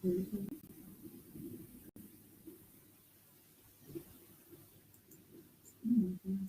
Mhm. Mhm.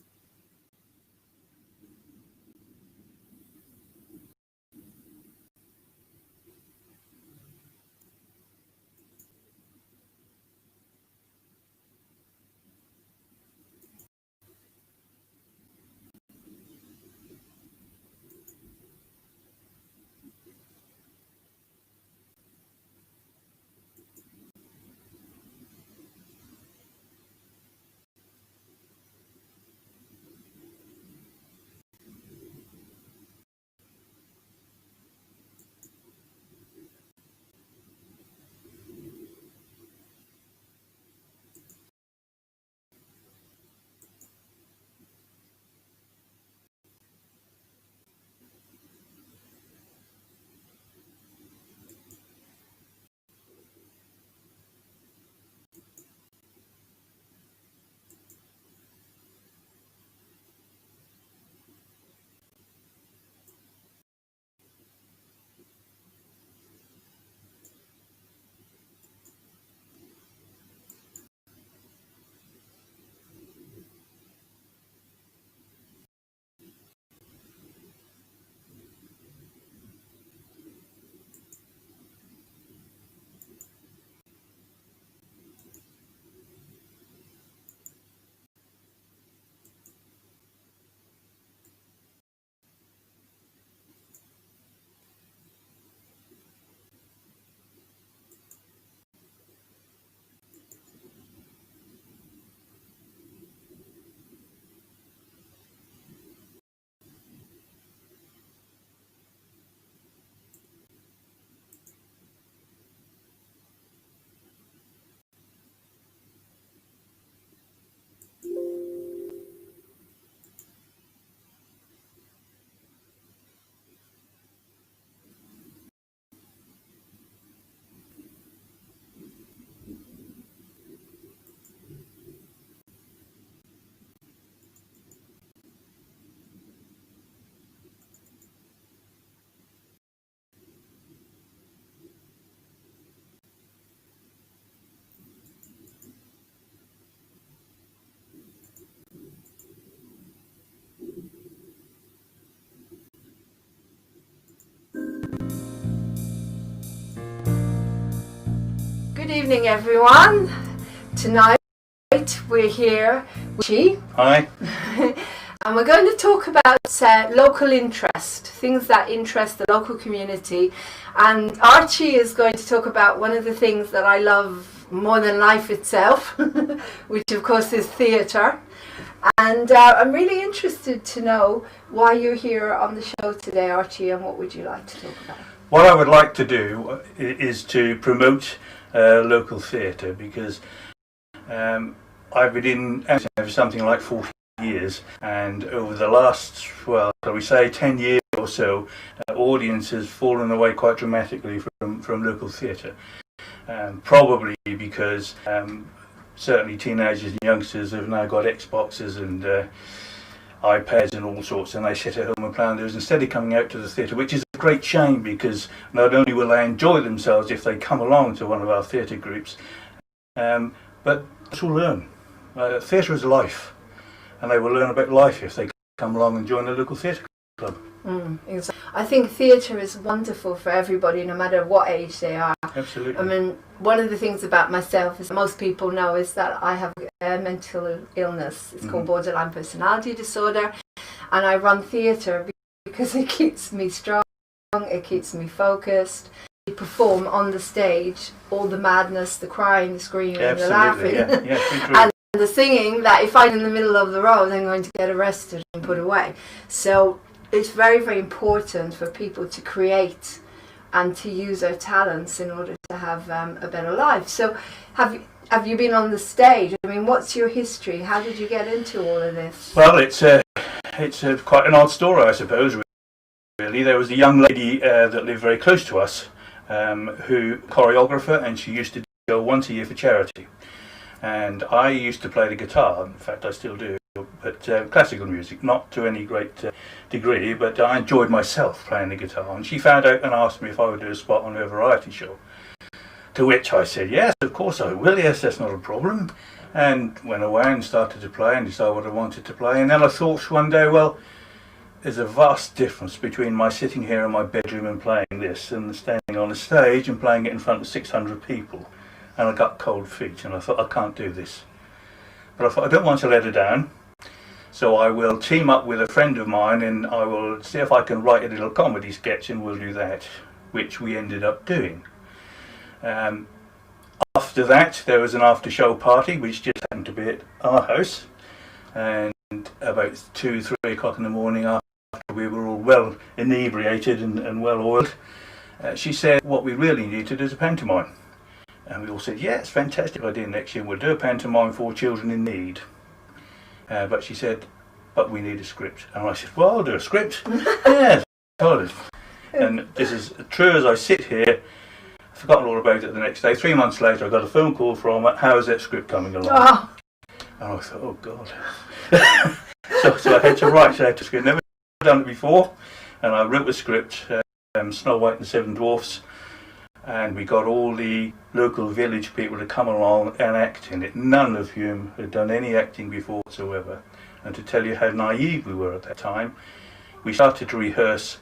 Good evening, everyone. Tonight we're here with Chi. Hi. And we're going to talk about local interest, things that interest the local community. And Archie is going to talk about one of the things that I love more than life itself, which of course is theatre. And I'm really interested to know why you're here on the show today, Archie, and what would you like to talk about? What I would like to do is to promote local theatre, because I've been in for something like 40 years, and over the last, well, shall we say 10 years or so, audience has fallen away quite dramatically from local theatre. Probably because certainly teenagers and youngsters have now got Xboxes and iPads and all sorts, and they sit at home and play on those instead of coming out to the theatre, which is a great shame, because not only will they enjoy themselves if they come along to one of our theatre groups, but to learn. Theatre is life, and they will learn about life if they come along and join a local theatre club. Exactly. I think theatre is wonderful for everybody, no matter what age they are. Absolutely. I mean, one of the things about myself, is most people know, is that I have a mental illness. It's called borderline personality disorder, and I run theatre because it keeps me strong, it keeps me focused. We perform on the stage all the madness, the crying, the screaming, the laughing, and the singing, that if I'm in the middle of the road, I'm going to get arrested and put away. So it's very, very important for people to create and to use their talents in order to have a better life. So have you been on the stage? I mean, what's your history? How did you get into all of this? Well, it's quite an odd story, I suppose, really. There was a young lady that lived very close to us, who choreographer, and she used to go once a year for charity. And I used to play the guitar. In fact, I still do, but classical music, not to any great degree, but I enjoyed myself playing the guitar. And she found out and asked me if I would do a spot on her variety show. To which I said, yes, of course I will, yes, that's not a problem. And went away and started to play and decided what I wanted to play. And then I thought one day, well, there's a vast difference between my sitting here in my bedroom and playing this and standing on a stage and playing it in front of 600 people. And I got cold feet and I thought, I can't do this. But I thought, I don't want to let her down. So I will team up with a friend of mine and I will see if I can write a little comedy sketch, and we'll do that, which we ended up doing. After that, there was an after-show party, which just happened to be at our house. And about 2, 3 o'clock in the morning, after we were all well inebriated and well oiled, she said, what we really needed is a pantomime. And we all said, yeah, it's a fantastic idea. Next year we'll do a pantomime for children in need. But she said, but we need a script. And I said, well, I'll do a script. Yes, told her. And this is true as I sit here. I've forgotten all about it the next day. 3 months later, I got a phone call from her, how is that script coming along? Oh. And I thought, oh God. so I had to write out a script. Never done it before. And I wrote a script, Snow White and the Seven Dwarfs. And we got all the local village people to come along and act in it, none of whom had done any acting before whatsoever. And to tell you how naive we were at that time, we started to rehearse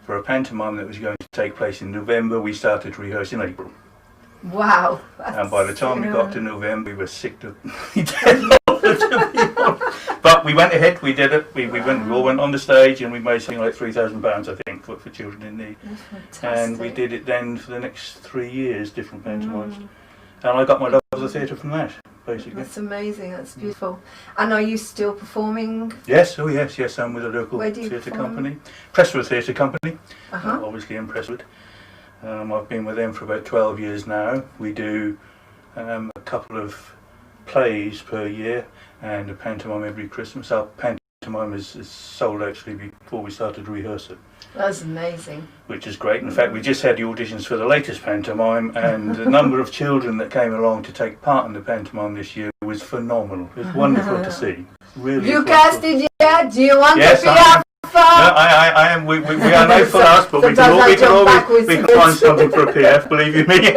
for a pantomime that was going to take place in November. We started to rehearse in April. Wow. And by the time we got to November, we were sick to death. But we went ahead, we did it. We all went on the stage and we made something like £3,000, I think, for children in need. And we did it then for the next 3 years, different pantomimes. And I got my love of the theatre from that, basically. That's amazing, that's beautiful. And are you still performing? Yes, oh yes, I'm with a local theatre perform? company. Presswood Theatre Company, obviously in Presswood. I've been with them for about 12 years now. We do a couple of plays per year and a pantomime every Christmas. Our pantomime is sold actually before we started to rehearse it. That's amazing. Which is great. In fact, we just had the auditions for the latest pantomime, and the number of children that came along to take part in the pantomime this year was phenomenal. It was wonderful to see. Really. You cast it yet? Do you want yes, to be up? No, I am. We are no for us, but we can always find something for a PF. Believe you me.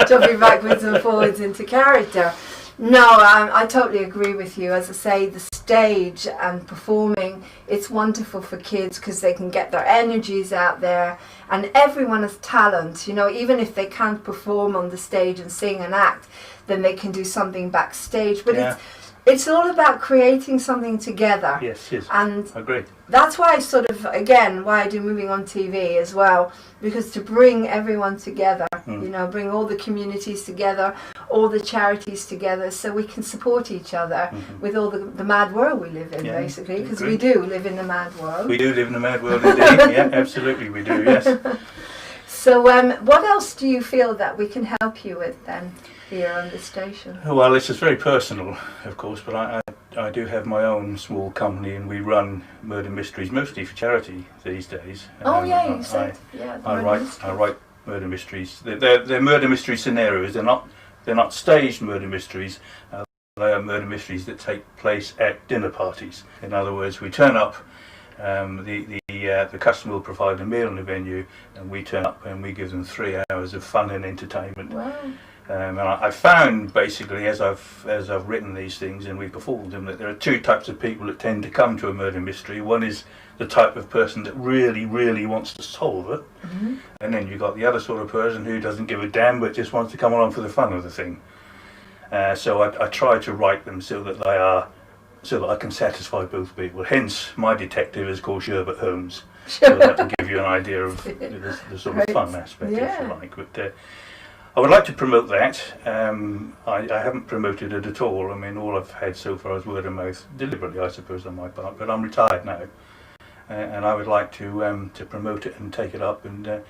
Jumping backwards and forwards into character. No, I totally agree with you. As I say, the stage and performing, it's wonderful for kids because they can get their energies out there, and everyone has talent. You know, even if they can't perform on the stage and sing and act, then they can do something backstage. But it's all about creating something together. Yes, and I agree. That's why I sort of, again, why I do Moving on TV as well, because to bring everyone together, you know, bring all the communities together, all the charities together, so we can support each other with all the mad world we live in, basically, because we do live in a mad world. We do live in a mad world indeed. Yeah, absolutely we do, yes. So what else do you feel that we can help you with then here on the station? Well, this is very personal, of course, but I do have my own small company, and we run murder mysteries mostly for charity these days. Oh yeah, you said. I write murder mysteries. They're murder mystery scenarios. They're not staged murder mysteries. They are murder mysteries that take place at dinner parties. In other words, we turn up. The customer will provide a meal in the venue, and we turn up and we give them 3 hours of fun and entertainment. Wow. And I found basically, as I've written these things and we performed them, that there are 2 types of people that tend to come to a murder mystery. One is the type of person that really, really wants to solve it, and then you've got the other sort of person who doesn't give a damn but just wants to come along for the fun of the thing. So I try to write them so that I can satisfy both people. Hence, my detective is called Sherbert Holmes, so that can give you an idea of the sort of fun aspect, if you like. But I would like to promote that. I haven't promoted it at all. I mean, all I've had so far is word of mouth, deliberately, I suppose, on my part. But I'm retired now, and I would like to promote it and take it up and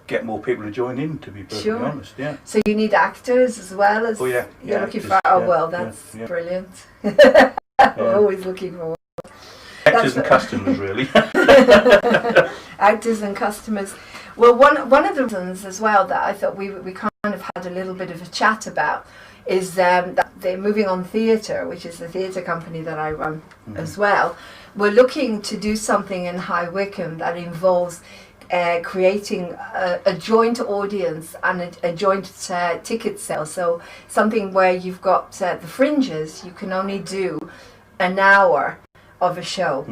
get more people to join in. To be perfectly honest, yeah. So you need actors as well as you're looking for. Oh well, that's brilliant. We're always looking for actors and customers, really. Actors and customers. Well, one of the reasons as well that I thought we kind of had a little bit of a chat about is that they're Moving on Theatre, which is the theatre company that I run as well. We're looking to do something in High Wycombe that involves creating a joint audience and a joint ticket sale. So something where you've got the fringes, you can only do an hour of a show,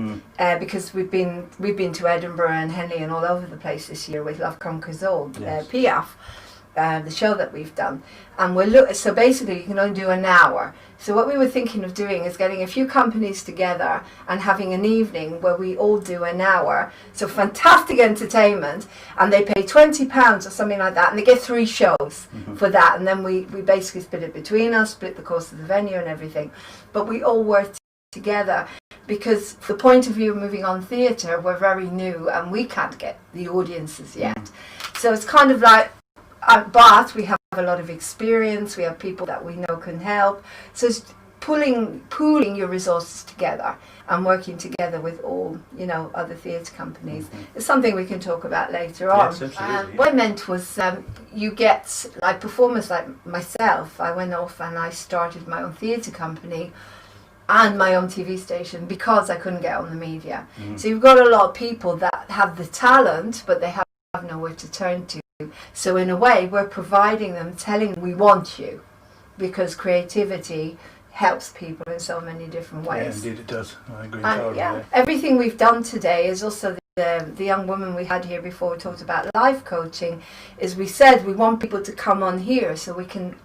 because we've been to Edinburgh and Henley and all over the place this year with Love Conquers All, Piaf, the show that we've done, and so basically you can only do an hour. So what we were thinking of doing is getting a few companies together and having an evening where we all do an hour. So fantastic entertainment, and they pay £20 or something like that, and they get 3 shows for that, and then we basically split it between us, split the cost of the venue and everything, but we all work together. Because from the point of view of moving on theatre, we're very new and we can't get the audiences yet. So it's kind of like, but we have a lot of experience, we have people that we know can help. So it's pooling your resources together and working together with all, other theatre companies. It's something we can talk about later on. Yes, absolutely. What I meant was you get, like performers like myself, I went off and I started my own theatre company and my own TV station because I couldn't get on the media. So you've got a lot of people that have the talent, but they have nowhere to turn to. So in a way, we're providing them, telling them we want you, because creativity helps people in so many different ways. Yeah, indeed it does. I agree totally. Everything we've done today is also the young woman we had here before we talked about life coaching, is we said we want people to come on here so we can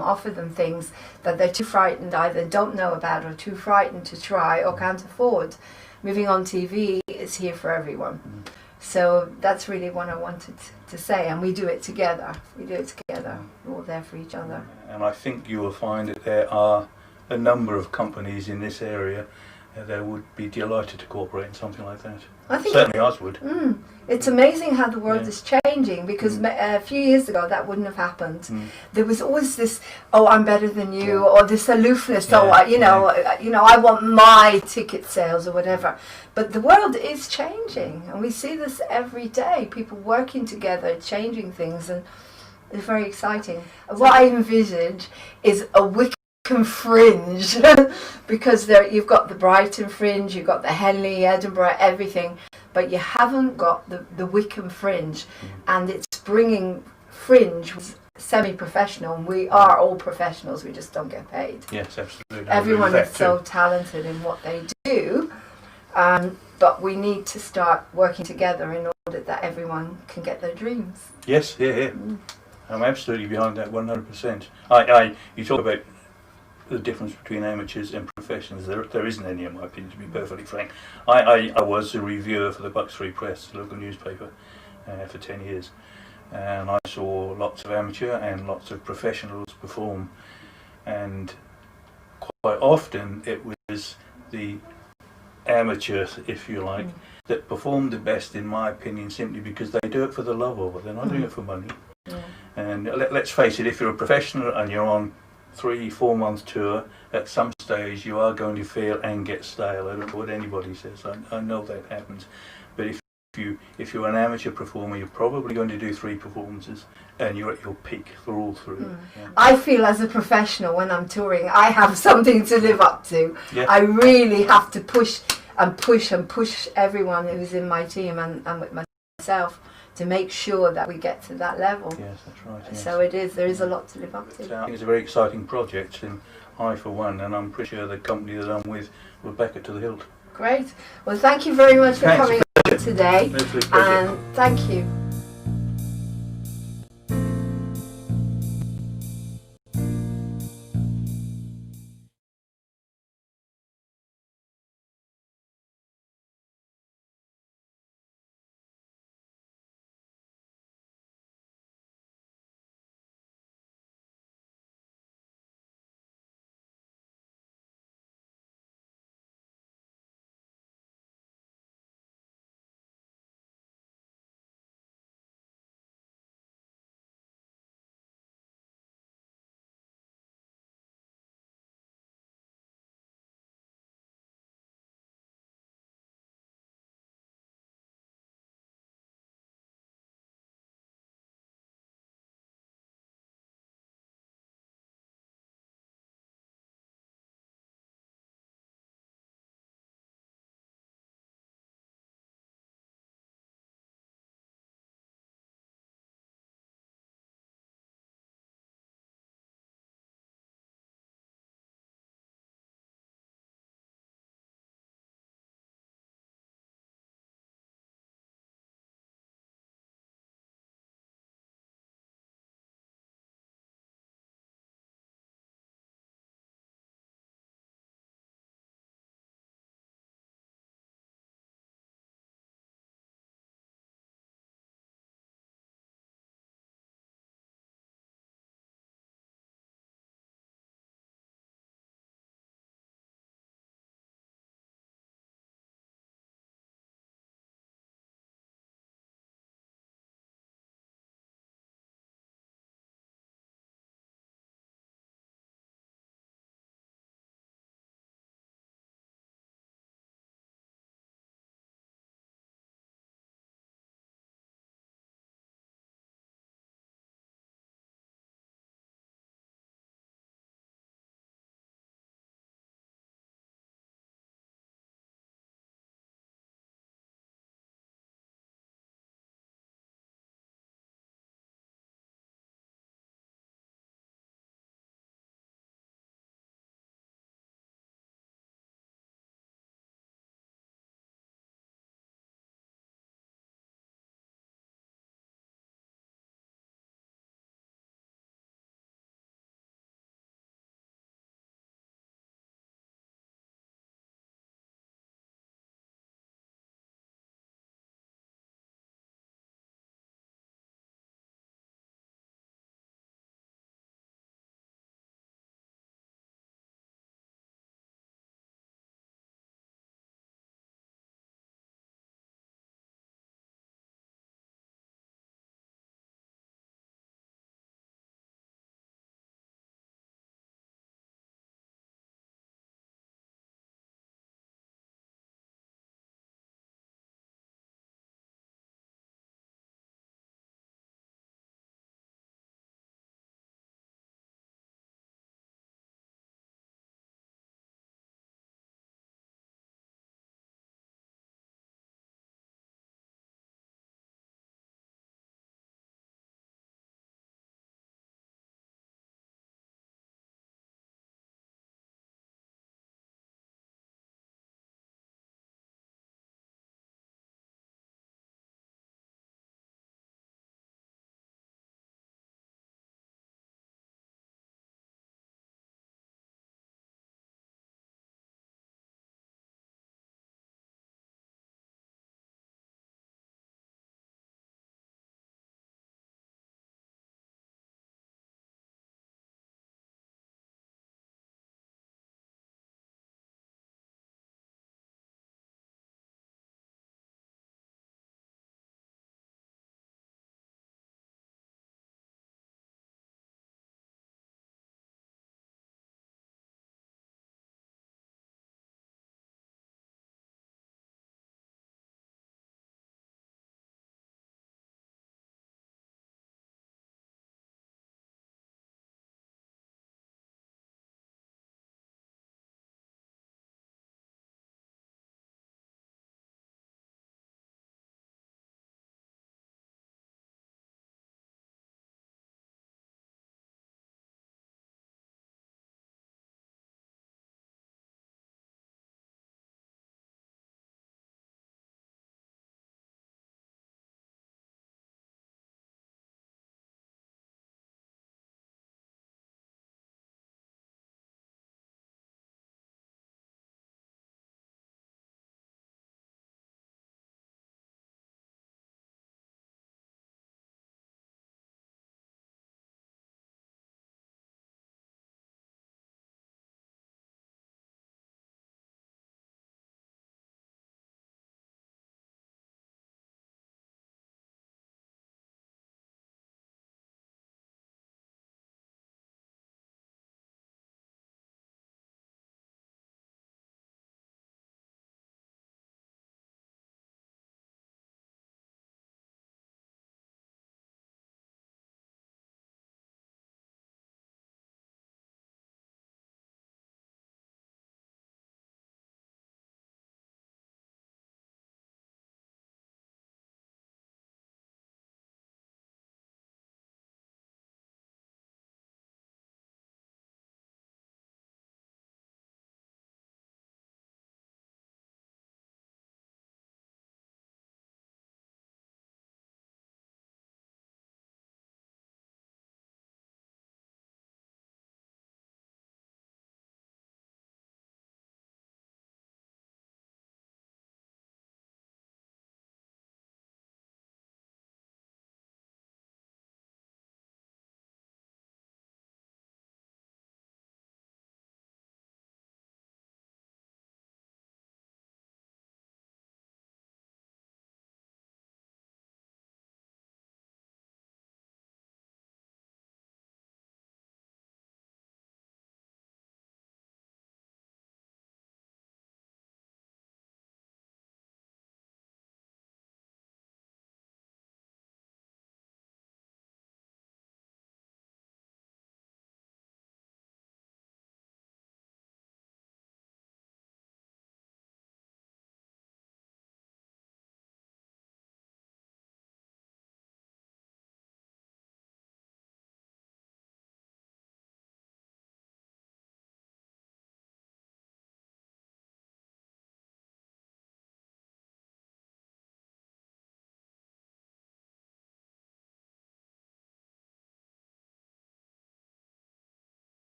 offer them things that they're too frightened, either don't know about or too frightened to try or can't afford. Moving on TV is here for everyone. So that's really what I wanted to say, and we do it together. We're all there for each other. And I think you will find that there are a number of companies in this area that would be delighted to cooperate in something like that. I think certainly ours would. It's amazing how the world is changing, because a few years ago that wouldn't have happened. There was always this, I'm better than you, or this aloofness, I want my ticket sales or whatever. But the world is changing, and we see this every day, people working together, changing things, and it's very exciting. What I envisage is a Wickham Fringe, because you've got the Brighton Fringe, you've got the Henley, Edinburgh, everything, but you haven't got the Wickham Fringe, and it's bringing Fringe semi-professional, and we are all professionals, we just don't get paid. Yes, absolutely. Everyone is so talented in what they do, but we need to start working together in order that everyone can get their dreams. Yes, I'm absolutely behind that 100%. You talk about the difference between amateurs and professionals. There isn't any, in my opinion, to be perfectly frank. I was a reviewer for the Bucks Free Press, the local newspaper, for 10 years, and I saw lots of amateur and lots of professionals perform, and quite often it was the amateurs, if you like, that performed the best, in my opinion, simply because they do it for the love of it. They're not doing it for money. And let's face it, if you're a professional and you're on 3-4 month tour, at some stage you are going to feel and get stale. I don't know what anybody says, I know that happens, but if you're an amateur performer, you're probably going to do 3 performances and you're at your peak for all 3. I feel as a professional, when I'm touring, I have something to live up to. I really have to push everyone who's in my team and with myself to make sure that we get to that level. Yes, that's right. Yes. So there is a lot to live up to. I think it's a very exciting project, and I for one, and I'm pretty sure the company that I'm with will back it to the hilt. Great. Well, thank you very much for coming today, and thank you.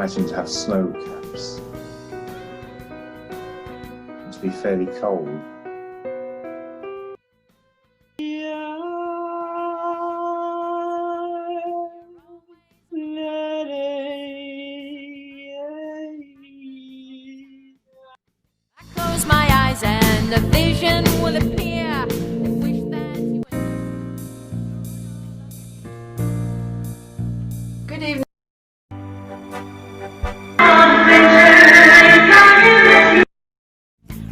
imagine to have snow caps. It must be fairly cold. Close my eyes and a vision will appear. Wish that you Good evening.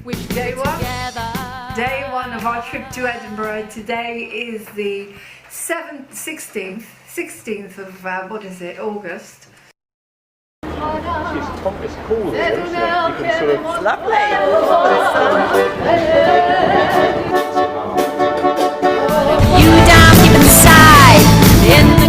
wish Day we were one? together. Day one of our trip to Edinburgh. Today is the 16th of, August. It's cool here, isn't it? You can sort of... You down deep inside in the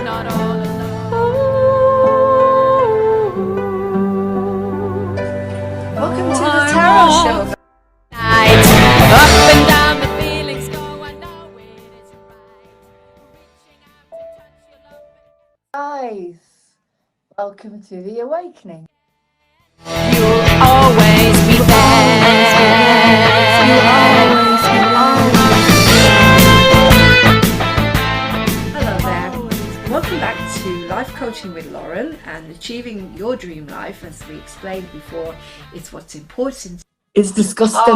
not all Welcome to the Tarot Show. night. Up and down the feelings go. I know it is right. Reaching out to touch your love. Guys, welcome to the awakening. You'll always be there. Hello there. Welcome back to Life Coaching with Lauren and achieving your dream life. As we explained before, it's what's important. It's disgusting.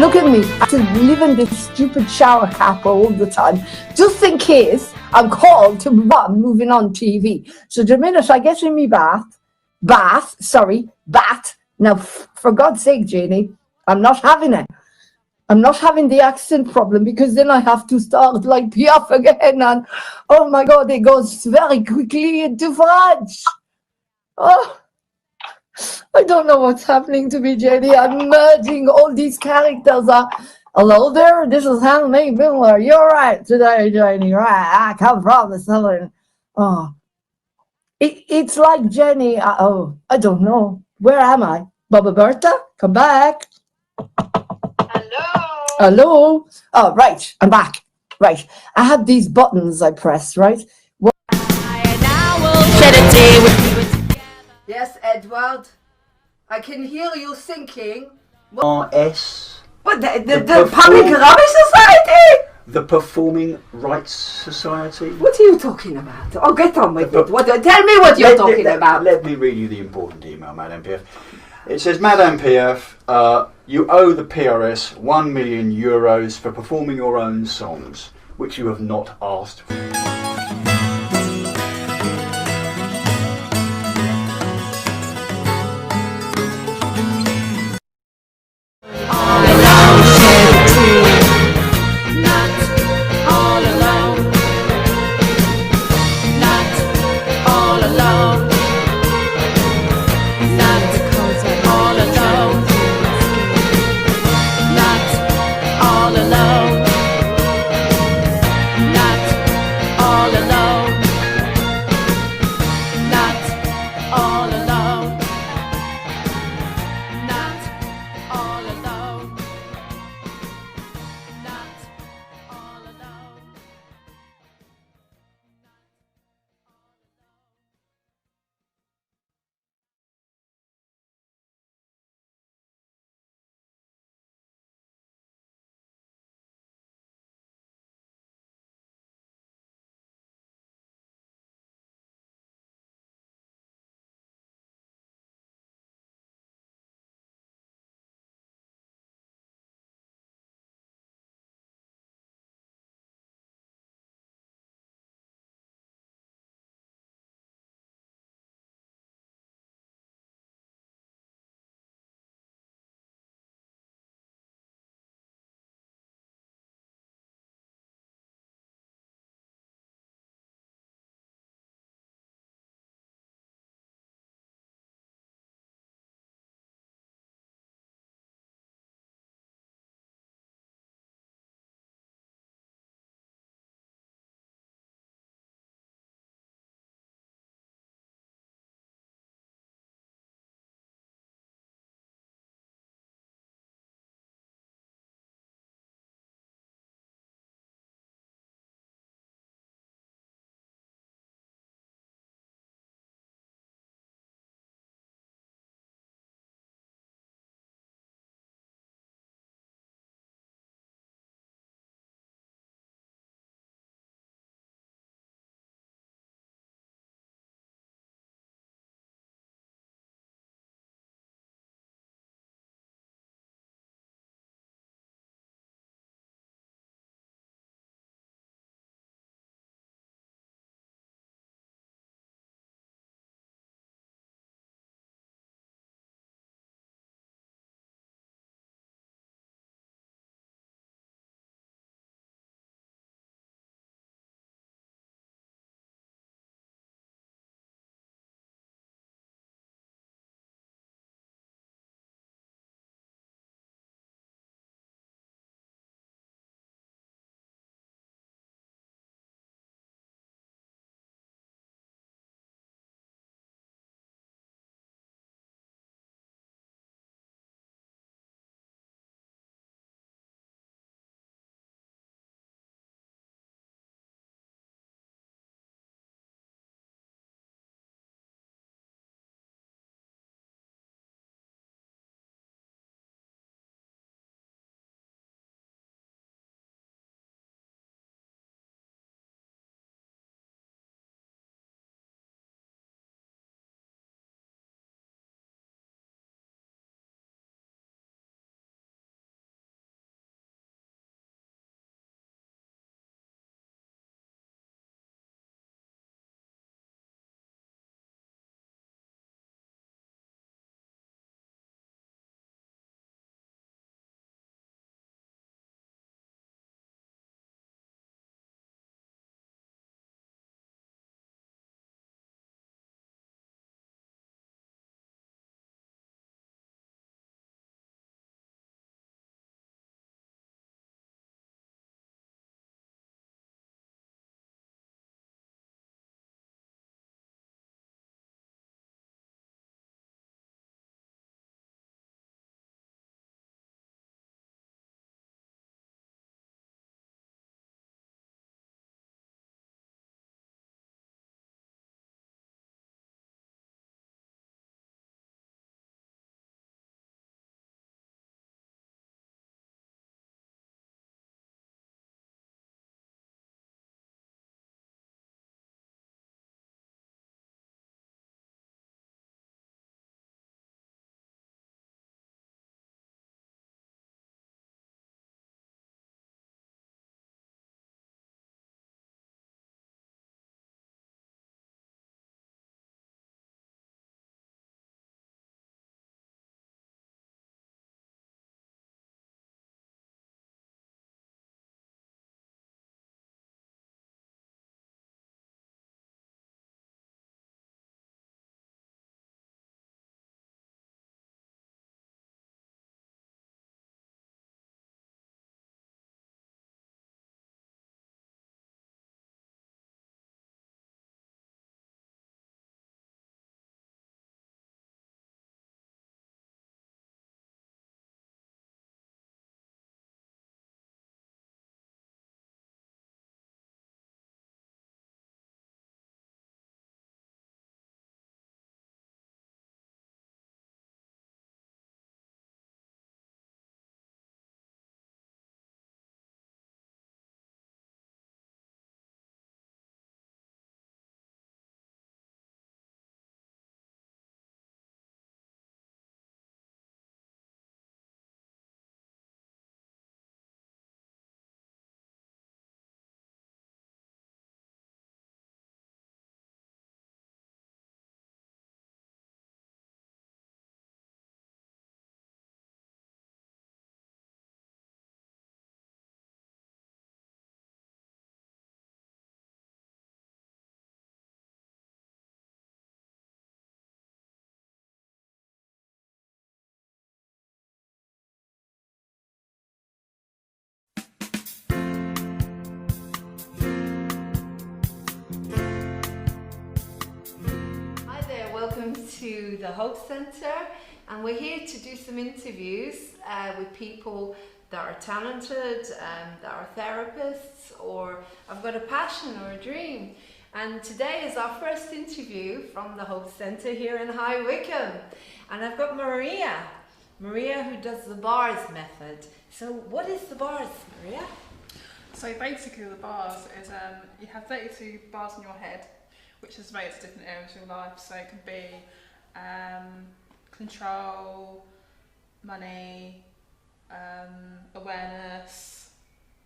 Look at me. I have to live in this stupid shower cap all the time, just in case I'm called to moving on TV. So the minute I get in my bat. Now, for God's sake, Janie, I'm not having it. I'm not having the accent problem, because then I have to start like Piaf again, and oh my God, it goes very quickly into French. Oh. I don't know what's happening to me, Jenny. I'm merging all these characters. Hello there, this is Henry Miller. You're right today, Jenny. Right, I come from the southern. Oh, it's like Jenny. I don't know. Where am I? Baba Bertha, come back. Hello. Oh, right, I'm back. Right, I have these buttons I press, right? And I will shed a day with you together. Yes, Edward. I can hear you thinking. RS, What, the The Public Rubbish Society? the Performing Rights Society. What are you talking about? Oh, get on with it. Tell me what you're talking about. Let me read you the important email, Madame PF. It says, Madame PF, you owe the PRS €1 million for performing your own songs, which you have not asked for. All welcome to the Hope Centre, and we're here to do some interviews with people that are talented, that are therapists, or have got a passion or a dream. And today is our first interview from the Hope Centre here in High Wycombe. And I've got Maria who does the bars method. So what is the bars, Maria? So basically the bars is you have 32 bars in your head, which is related to different areas of your life. So it can be control, money, awareness,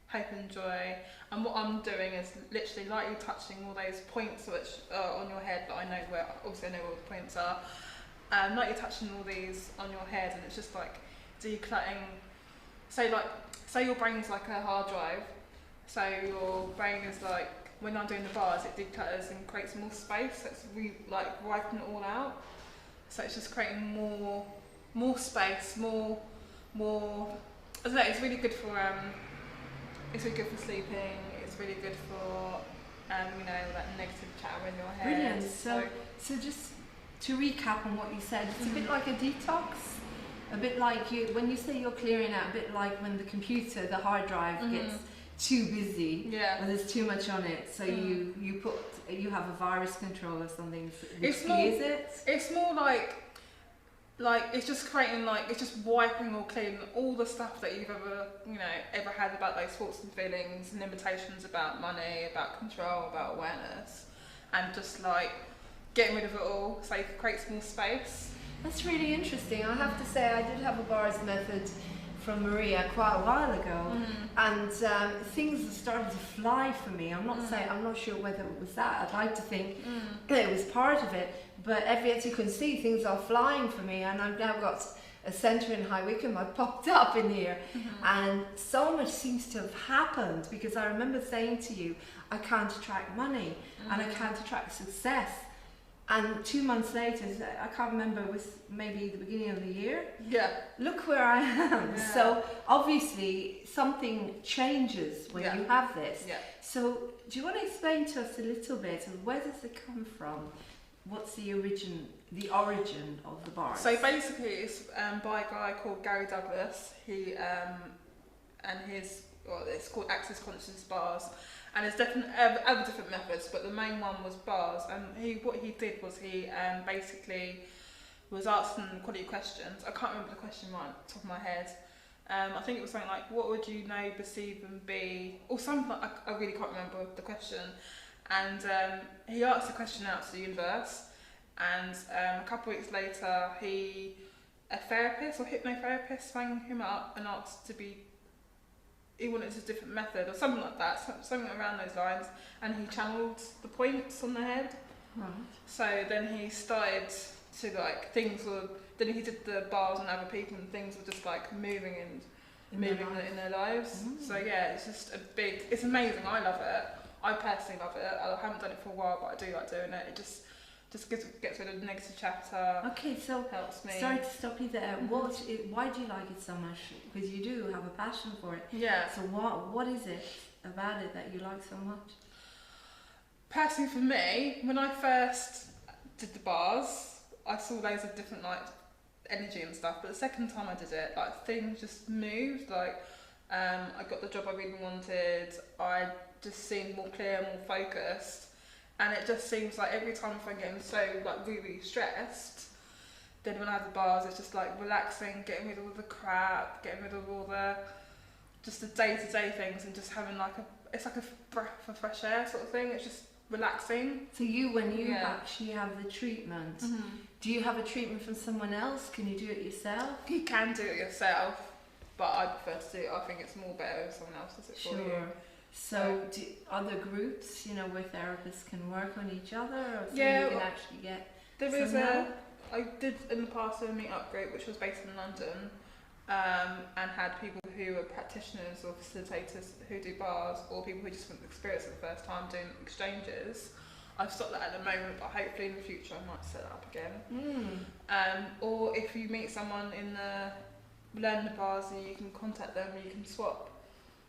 hope and joy. And what I'm doing is literally lightly touching all those points which are on your head that I know where, obviously I know where all the points are. Lightly touching all these on your head, and it's just like decluttering. Say your brain's like a hard drive. So your brain is like, when I'm doing the bars, it declutters and creates more space. So it's like wiping it all out. So it's just creating more space, more. I don't know. It's really good for sleeping. It's really good for that negative chatter in your head. Brilliant. So just to recap on what you said, it's a bit like a detox. A bit like when you say you're clearing out, a bit like when the computer, the hard drive gets too busy, and there's too much on it, so you have a virus control or something. Is it? It's more like it's just creating, like, it's just wiping or cleaning all the stuff that you've ever had about those thoughts and feelings and limitations about money, about control, about awareness, and just like getting rid of it all so you can create some more space. That's really interesting. I have to say, I did have a bars method from Maria quite a while ago, and things started to fly for me. I'm not sure whether it was that. I'd like to think that it was part of it, but as you can see, things are flying for me, and I've now got a centre in High Wycombe. I popped up in here, and so much seems to have happened, because I remember saying to you, I can't attract money and I can't attract success. And 2 months later, I can't remember, it was maybe the beginning of the year. Yeah. Look where I am. Yeah. So obviously something changes when you have this. Yeah. So do you want to explain to us a little bit of where does it come from? What's the origin of the bars? So basically, it's by a guy called Gary Douglas. He it's called Access Conscious Bars, and there's definitely other different methods, but the main one was bars. And what he did was he basically was asking quality questions. I can't remember the question right off the top of my head. I think it was something like, what would you know, perceive and be, or something like, I really can't remember the question. And he asked the question out to the universe, and a couple of weeks later, a therapist or hypnotherapist rang him up and asked he wanted a different method or something like that, something around those lines, and he channeled the points on the head. Right. So then he started to then he did the bars on other people, and things were just like moving in their lives. So yeah, it's just it's amazing. I love it. I personally love it. I haven't done it for a while, but I do like doing it. It just gets rid of the negative chatter. Okay, so helps me. Sorry to stop you there. Why do you like it so much? Because you do have a passion for it. Yeah. So what is it about it that you like so much? Personally, for me, when I first did the bars, I saw loads of different energy and stuff. But the second time I did it, things just moved. I got the job I really wanted. I just seemed more clear, more focused. And it just seems like every time if I'm getting so really stressed, then when I have the bars, it's just relaxing, getting rid of all the crap, getting rid of all the day-to-day things, and just having it's like a breath of fresh air sort of thing. It's just relaxing. So when you actually have the treatment, do you have a treatment from someone else? Can you do it yourself? You can do it yourself, but I prefer to do it. I think it's more better if someone else does it for you. So do other groups, where therapists can work on each other, or so you can actually get I did in the past a meet-up group which was based in London, and had people who are practitioners or facilitators who do bars, or people who just want to experience it the first time doing exchanges. I've stopped that at the moment, but hopefully in the future I might set that up again. Or if you meet someone learn the bars, and you can contact them, and you can swap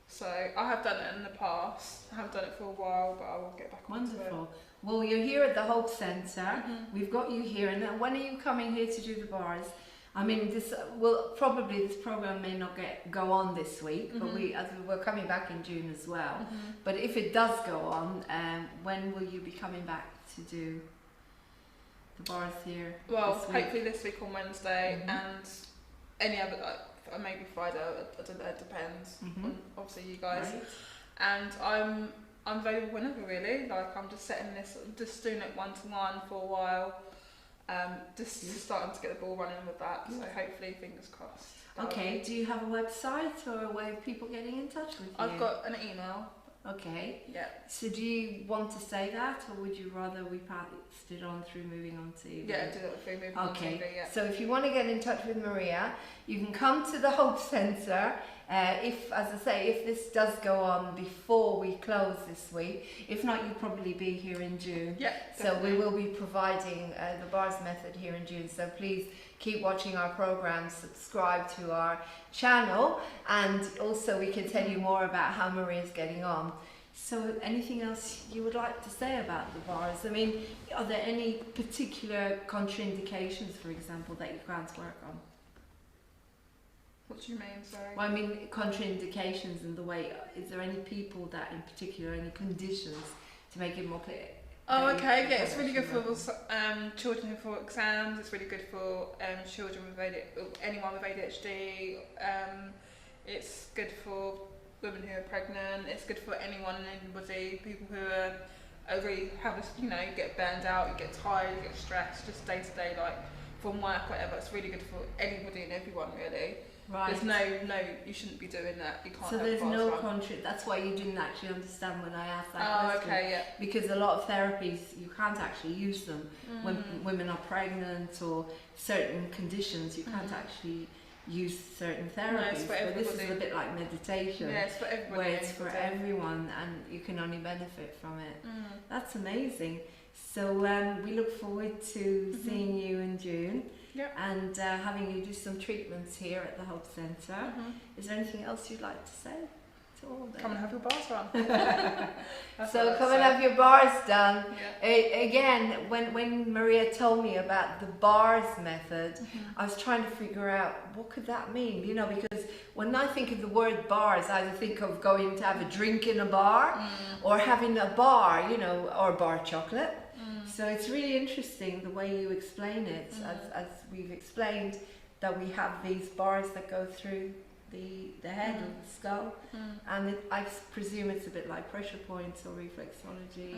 So I have done it in the past. I haven't done it for a while, but I will get back onto it. Wonderful. Well, you're here at the Hope Centre. Mhm. We've got you here, and then when are you coming here to do the bars? I mean, this this program may not go on this week, but we're coming back in June as well. But if it does go on, when will you be coming back to do the bars here? Well, this week? hopefully this week on Wednesday, and any other, maybe Friday. I don't know. It depends on obviously you guys. Right. And I'm available whenever really. Like I'm just setting this, just doing it 1-to-1 for a while. Just starting to get the ball running with that. So hopefully, fingers crossed. Okay. Do you have a website or a way of people getting in touch with you? I've got an email. Okay. Yeah. So do you want to say that, or would you rather we passed it on through moving on to? Yeah, do that through moving on Okay. TV, yeah. So if you want to get in touch with Maria, you can come to the Hope Centre. If, as I say, if this does go on before we close this week, if not, you'll probably be here in June. Yeah. So we definitely. will be providing the bars method here in June. So please keep watching our programs, subscribe to our channel, and also we can tell you more about how Maria's getting on. So anything else you would like to say about the bars? I mean, are there any particular contraindications, for example, that you can't work on? What do you mean, sorry? Well, I mean, contraindications in the way, is there any people that in particular, any conditions to make it more clear? Oh, that you okay. Yeah, can't it's really good actually for work children for exams. It's really good for children with anyone with ADHD. It's good for women who are pregnant. It's good for anyone and anybody. People who are really have get burned out, you get tired, you get stressed, just day to day, like from work, whatever. It's really good for anybody and everyone, really. Right. There's no, you shouldn't be doing that. You can't. So have there's bars no run. that's why you didn't actually understand when I asked that Oh, question. okay, yeah. Because a lot of therapies, you can't actually use them. When women are pregnant or certain conditions, you can't actually use certain therapies. it's for but this is everybody. a bit like meditation, Yeah, it's for everybody. where it's for anybody. everyone and you can only benefit from it. Mm. That's amazing. So we look forward to seeing you in June. Yep. And having you do some treatments here at the Hope Centre. Is there anything else you'd like to say to all that? Come and have your bars run. That's So what come I'd and say. have your bars done. Yeah. Again, when Maria told me about the bars method, I was trying to figure out what could that mean, because when I think of the word bars, I either think of going to have a drink in a bar or having a bar, or bar chocolate. So it's really interesting the way you explain it, as we've explained that we have these bars that go through the head of the skull, and I presume it's a bit like pressure points or reflexology,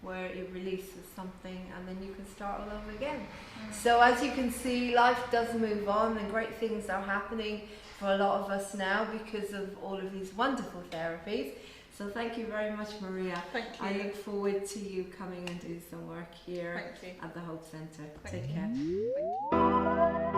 where it releases something and then you can start all over again. So as you can see, life does move on and great things are happening for a lot of us now because of all of these wonderful therapies. So thank you very much, Maria. Thank you. I look forward to you coming and doing some work here Thank you. at the Hope Centre. Thank Take you. care.